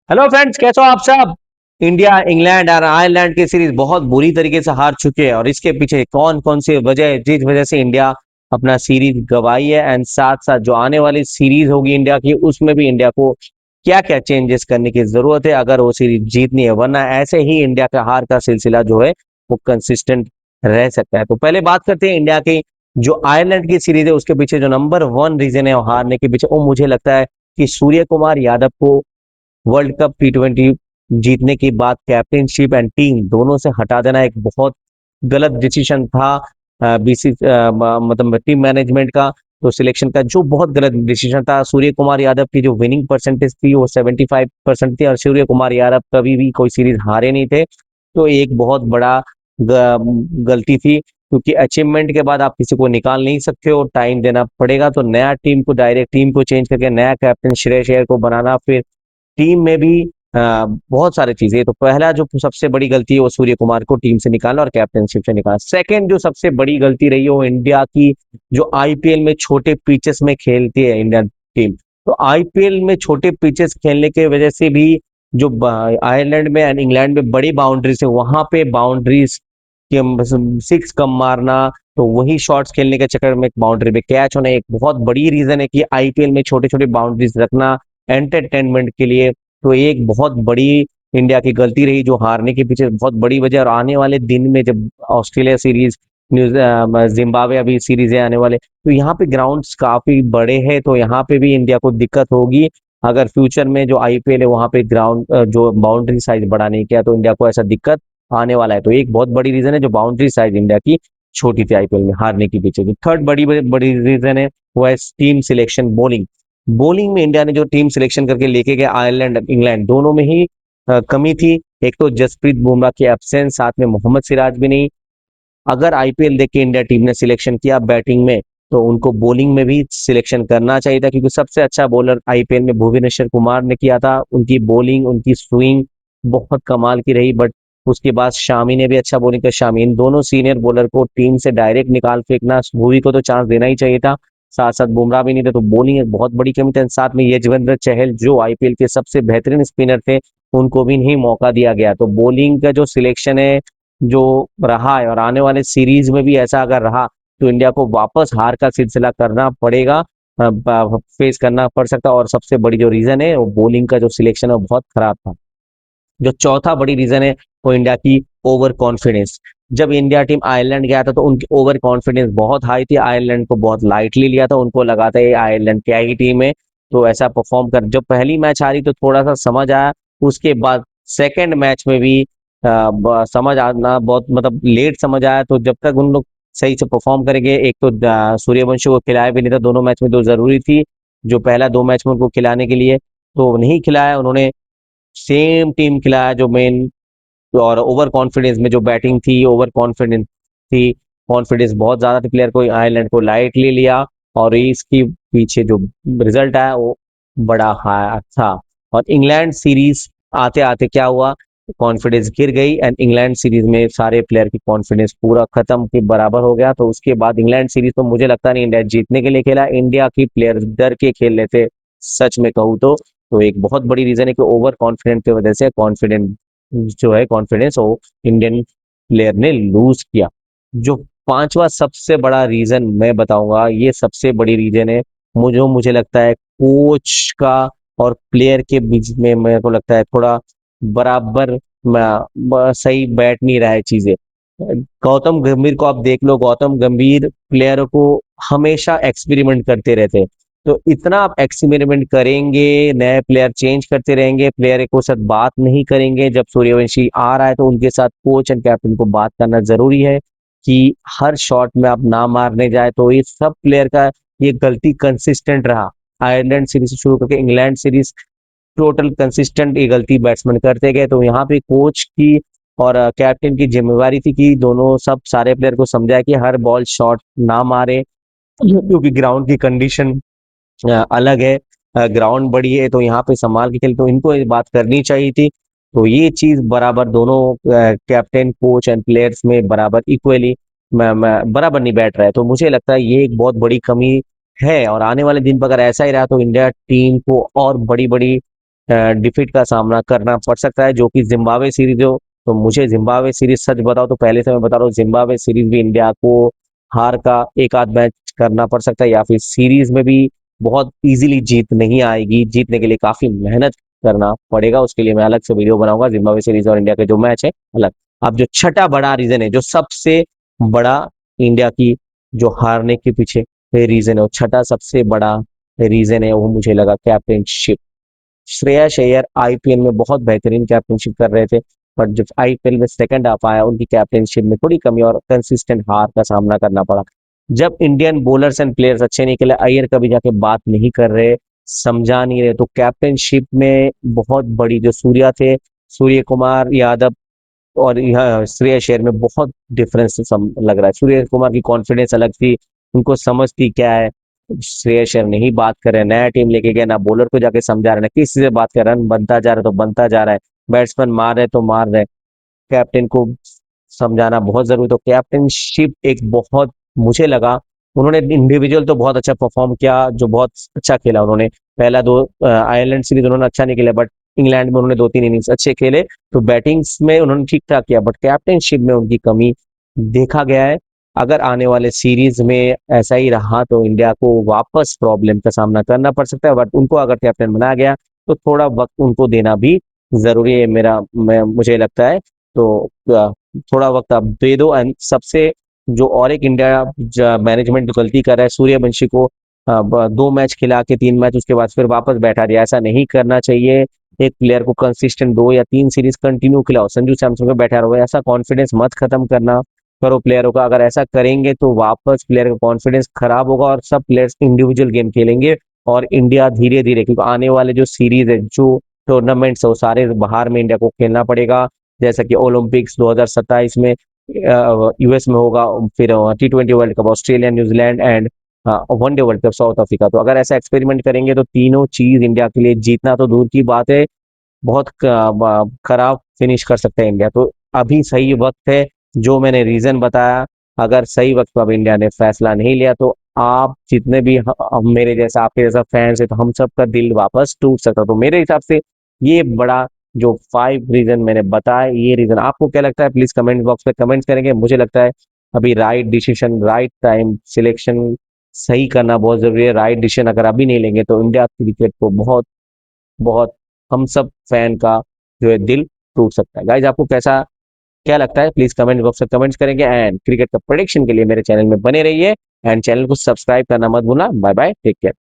Hello friends, कैसे हो आप सब। इंडिया इंग्लैंड और आयरलैंड की सीरीज बहुत बुरी तरीके से हार चुके हैं और इसके पीछे कौन कौन सी वजह है जिस वजह से इंडिया अपना सीरीज गवाई है। एंड साथ साथ जो आने वाली सीरीज होगी इंडिया की, उसमें भी इंडिया को क्या क्या चेंजेस करने की जरूरत है अगर वो सीरीज जीतनी है, वरना ऐसे ही इंडिया का हार का सिलसिला जो है वो कंसिस्टेंट रह सकता है। तो पहले बात करते हैं इंडिया की जो आयरलैंड की सीरीज है, उसके पीछे जो नंबर वन रीजन है हारने के पीछे, वो मुझे लगता है कि सूर्य कुमार यादव को वर्ल्ड कप T20 जीतने की बात कैप्टनशिप एंड टीम दोनों से हटा देना एक बहुत गलत डिसीजन था। बीसी मतलब टीम मैनेजमेंट का, तो सिलेक्शन का जो बहुत गलत डिसीजन था। सूर्य कुमार यादव की जो विनिंग परसेंटेज थी वो 75% थी और सूर्य कुमार यादव कभी भी कोई सीरीज हारे नहीं थे। तो एक बहुत बड़ा गलती थी, क्योंकि अचीवमेंट के बाद आप किसी को निकाल नहीं सकते हो, टाइम देना पड़ेगा। तो नया टीम को डायरेक्ट टीम को चेंज करके नया कैप्टन श्रेयस अय्यर को बनाना, फिर टीम में भी बहुत सारी चीजें। तो पहला जो सबसे बड़ी गलती है वो सूर्य कुमार को टीम से निकाला और कैप्टनशिप से निकाला। सेकंड जो सबसे बड़ी गलती रही है वो इंडिया की जो आईपीएल में छोटे पिचेस में खेलती है इंडियन टीम। तो आईपीएल में छोटे पिचेस खेलने की वजह से भी जो आयरलैंड में एंड इंग्लैंड में बड़ी बाउंड्रीज है, वहां पे बाउंड्रीज के सिक्स कम मारना, तो वही शॉट्स खेलने के चक्कर में बाउंड्री पे कैच होना एक बहुत बड़ी रीजन है कि आईपीएल में छोटे छोटे बाउंड्रीज रखना एंटरटेनमेंट के लिए। तो एक बहुत बड़ी इंडिया की गलती रही जो हारने के पीछे बहुत बड़ी वजह। और आने वाले दिन में जब ऑस्ट्रेलिया सीरीज, जिम्बाब्वे अभी सीरीज है आने वाले, तो यहाँ पे ग्राउंड्स काफी बड़े हैं, तो यहाँ पे भी इंडिया को दिक्कत होगी अगर फ्यूचर में जो आईपीएल है वहां पे ग्राउंड जो बाउंड्री साइज बड़ा नहीं किया, तो इंडिया को ऐसा दिक्कत आने वाला है। तो एक बहुत बड़ी रीजन है जो बाउंड्री साइज इंडिया की छोटी थी आईपीएल में हारने के पीछे। जो थर्ड बड़ी बड़ी रीजन है वो है टीम सिलेक्शन, बॉलिंग। बॉलिंग में इंडिया ने जो टीम सिलेक्शन करके लेके गए आयरलैंड इंग्लैंड दोनों में ही कमी थी। एक तो जसप्रीत बुमराह की एब्सेंस, साथ में मोहम्मद सिराज भी नहीं। अगर आईपीएल देख के इंडिया टीम ने सिलेक्शन किया बैटिंग में, तो उनको बॉलिंग में भी सिलेक्शन करना चाहिए था, क्योंकि सबसे अच्छा बॉलर आईपीएल में भुवनेश्वर कुमार ने किया था। उनकी बॉलिंग, उनकी स्विंग बहुत कमाल की रही। बट उसके बाद शामी ने भी अच्छा बॉलिंग किया। शामी, इन दोनों सीनियर बॉलर को टीम से डायरेक्ट निकाल फेंकना, भुवी को तो चांस देना ही चाहिए था। साथ साथ बुमराह भी नहीं थे, तो बॉलिंग एक बहुत बड़ी कमी थी। साथ में यजवेंद्र चहल जो आईपीएल के सबसे बेहतरीन स्पिनर थे, उनको भी नहीं मौका दिया गया। तो बॉलिंग का जो सिलेक्शन है जो रहा है, और आने वाले सीरीज में भी ऐसा अगर रहा, तो इंडिया को वापस हार का सिलसिला करना पड़ेगा, फेस करना पड़ सकता है। और सबसे बड़ी जो रीजन है वो बॉलिंग का जो सिलेक्शन है वो बहुत खराब था। जो चौथा बड़ी रीजन है वो इंडिया की ओवर कॉन्फिडेंस। जब इंडिया टीम आयरलैंड गया था तो उनकी ओवर कॉन्फिडेंस बहुत हाई थी, आयरलैंड को बहुत लाइटली लिया था, उनको लगा था ये आयरलैंड क्या ही टीम है, तो ऐसा परफॉर्म कर। जब पहली मैच हारी तो थोड़ा सा समझ आया, उसके बाद सेकंड मैच में भी समझ आना बहुत मतलब लेट समझ आया। तो जब तक उन लोग सही से परफॉर्म करेंगे, एक तो सूर्यवंशी को खिलाया भी नहीं था दोनों मैच में, तो जरूरी थी जो पहला दो मैच में उनको खिलाने के लिए, तो नहीं खिलाया उन्होंने। सेम टीम खिलाया जो मेन, और ओवर कॉन्फिडेंस में जो बैटिंग थी, ओवर कॉन्फिडेंस थी, कॉन्फिडेंस बहुत ज्यादा थी प्लेयर को, आयरलैंड को लाइटली लिया। और इसके पीछे जो रिजल्ट आया वो बड़ा हाई था। और इंग्लैंड सीरीज आते आते क्या हुआ, कॉन्फिडेंस गिर गई एंड इंग्लैंड सीरीज में सारे प्लेयर की कॉन्फिडेंस पूरा खत्म के बराबर हो गया। तो उसके बाद इंग्लैंड सीरीज तो मुझे लगता नहीं इंडिया जीतने के लिए खेला, इंडिया की प्लेयर डर के खेल रहे थे सच में कहूँ तो एक बहुत बड़ी रीजन है कि ओवर कॉन्फिडेंट की वजह से कॉन्फिडेंट जो है कॉन्फिडेंस वो इंडियन प्लेयर ने लूज किया। जो पांचवा सबसे बड़ा रीजन मैं बताऊंगा, ये सबसे बड़ी रीजन है मुझे लगता है कोच का और प्लेयर के बीच में, मेरे को लगता है थोड़ा बराबर सही बैठ नहीं रहा है चीजें। गौतम गंभीर को आप देख लो, गौतम गंभीर प्लेयर को हमेशा एक्सपेरिमेंट करते रहते हैं। तो इतना आप एक्सपेरिमेंट करेंगे, नए प्लेयर चेंज करते रहेंगे, प्लेयर को साथ बात नहीं करेंगे। जब सूर्यवंशी आ रहा है तो उनके साथ कोच एंड कैप्टन को बात करना जरूरी है कि हर शॉट में आप ना मारने जाए। तो ये सब प्लेयर का ये गलती कंसिस्टेंट रहा, आयरलैंड सीरीज से शुरू करके इंग्लैंड सीरीज, टोटल कंसिस्टेंट ये गलती बैट्समैन करते गए। तो यहाँ पे कोच की और कैप्टन की जिम्मेवारी थी कि दोनों सब सारे प्लेयर को समझाए कि हर बॉल शॉट ना मारे, क्योंकि ग्राउंड की कंडीशन अलग है, ग्राउंड बड़ी है, तो यहाँ पे संभाल के खेल, तो इनको ये बात करनी चाहिए थी। तो ये चीज बराबर दोनों कैप्टन कोच एंड प्लेयर्स में बराबर इक्वली बराबर नहीं बैठ रहा है। तो मुझे लगता है ये एक बहुत बड़ी कमी है। और आने वाले दिन पर अगर ऐसा ही रहा तो इंडिया टीम को और बड़ी बड़ी डिफीट का सामना करना पड़ सकता है, जो कि जिम्बाब्वे सीरीज हो। तो मुझे जिम्बाब्वे सीरीज, सच बताओ तो पहले से मैं बता रहा हूँ, जिम्बाब्वे सीरीज भी इंडिया को हार का एक आध मैच करना पड़ सकता है, या फिर सीरीज में भी बहुत इजीली जीत नहीं आएगी। जीतने के लिए काफी मेहनत करना पड़ेगा, उसके लिए मैं अलग से वीडियो बनाऊंगा। जिम्बाब्वे सीरीज और इंडिया के जो मैच है अलग। अब जो छठा बड़ा रीजन है, जो सबसे बड़ा इंडिया की जो हारने के पीछे रीजन है, वो छठा सबसे बड़ा रीजन है, वो मुझे लगा कैप्टनशिप। श्रेयस अय्यर आईपीएल में बहुत बेहतरीन कैप्टनशिप कर रहे थे, बट जब आईपीएल में सेकंड हाफ आया, उनकी कैप्टनशिप में थोड़ी कमी और कंसिस्टेंट हार का सामना करना पड़ा। जब इंडियन बॉलर्स एंड प्लेयर्स अच्छे नहीं खेले, अय्यर कभी जाके बात नहीं कर रहे, समझा नहीं रहे, तो कैप्टनशिप में बहुत बड़ी जो सूर्या थे, सूर्य कुमार यादव और यह श्रेयस अय्यर में बहुत डिफरेंस लग रहा है। सूर्य कुमार की कॉन्फिडेंस अलग थी, उनको समझ थी क्या है। श्रेयस अय्यर नहीं बात कर रहे, नया टीम लेके गए, ना बॉलर को जाके समझा रहे, ना किसी से बात कर रहे, रन बनता जा रहा है तो बनता जा रहा है, बैट्समैन मार रहे तो मार रहे। कैप्टन को समझाना बहुत जरूरी। तो कैप्टनशिप एक बहुत, मुझे लगा उन्होंने इंडिविजुअल तो बहुत अच्छा परफॉर्म किया, जो बहुत अच्छा खेला उन्होंने। पहला दो आयरलैंड सीरीज उन्होंने अच्छा नहीं खेला, बट इंग्लैंड में उन्होंने दो तीन इनिंग्स अच्छे खेले, तो बैटिंग्स में उन्होंने ठीक ठाक किया, बट कैप्टनशिप में उनकी कमी देखा गया है। अगर आने वाले सीरीज में ऐसा ही रहा तो इंडिया को वापस प्रॉब्लम का सामना करना पड़ सकता है, बट उनको अगर कैप्टन बनाया गया तो थोड़ा वक्त उनको देना भी जरूरी है, मुझे लगता है। तो थोड़ा वक्त आप दे दो। एंड सबसे जो और एक इंडिया मैनेजमेंट गलती कर रहा है, सूर्यवंशी को दो मैच खिला के तीन मैच उसके बाद फिर वापस बैठा दिया, ऐसा नहीं करना चाहिए। एक प्लेयर को कंसिस्टेंट दो या तीन सीरीज कंटिन्यू खिलाओ। संजू सैमसन को बैठा रहो, ऐसा कॉन्फिडेंस मत खत्म करना करो प्लेयरों का। अगर ऐसा करेंगे तो वापस प्लेयर का कॉन्फिडेंस खराब होगा और सब प्लेयर्स इंडिविजुअल गेम खेलेंगे, और इंडिया धीरे धीरे, क्योंकि आने वाले जो सीरीज है, जो टूर्नामेंट्स है, वो सारे बाहर में इंडिया को खेलना पड़ेगा। जैसा कि ओलंपिक्स 2027 में यूएस में होगा, फिर T20 world cup Australia New Zealand, and one day world cup south Africa. तो अगर ऐसा एक्सपेरिमेंट करेंगे तो तीनों चीज इंडिया के लिए, जीतना तो दूर की बात है, बहुत खराब फिनिश कर सकते हैं इंडिया। तो अभी सही वक्त है, जो मैंने रीजन बताया। अगर सही वक्त पर अब इंडिया ने फैसला नहीं लिया तो आप जितने भी मेरे जैसा, आपके जैसा फैंस है, तो हम सबका दिल वापस टूट सकता। तो मेरे हिसाब से ये बड़ा जो 5 रीजन मैंने बताया, ये रीजन आपको क्या लगता है, प्लीज कमेंट बॉक्स में कमेंट करेंगे। मुझे लगता है अभी right decision, right time selection सही करना बहुत जरूरी है। राइट डिसीजन अगर अभी नहीं लेंगे तो इंडिया क्रिकेट को बहुत बहुत, हम सब फैन का जो है दिल टूट सकता है। गाइज आपको कैसा क्या लगता है, प्लीज कमेंट बॉक्स में कमेंट्स करेंगे। एंड क्रिकेट का प्रेडिक्शन के लिए मेरे चैनल में बने रहिए, एंड चैनल को सब्सक्राइब करना मत भूलना। Bye bye, take care.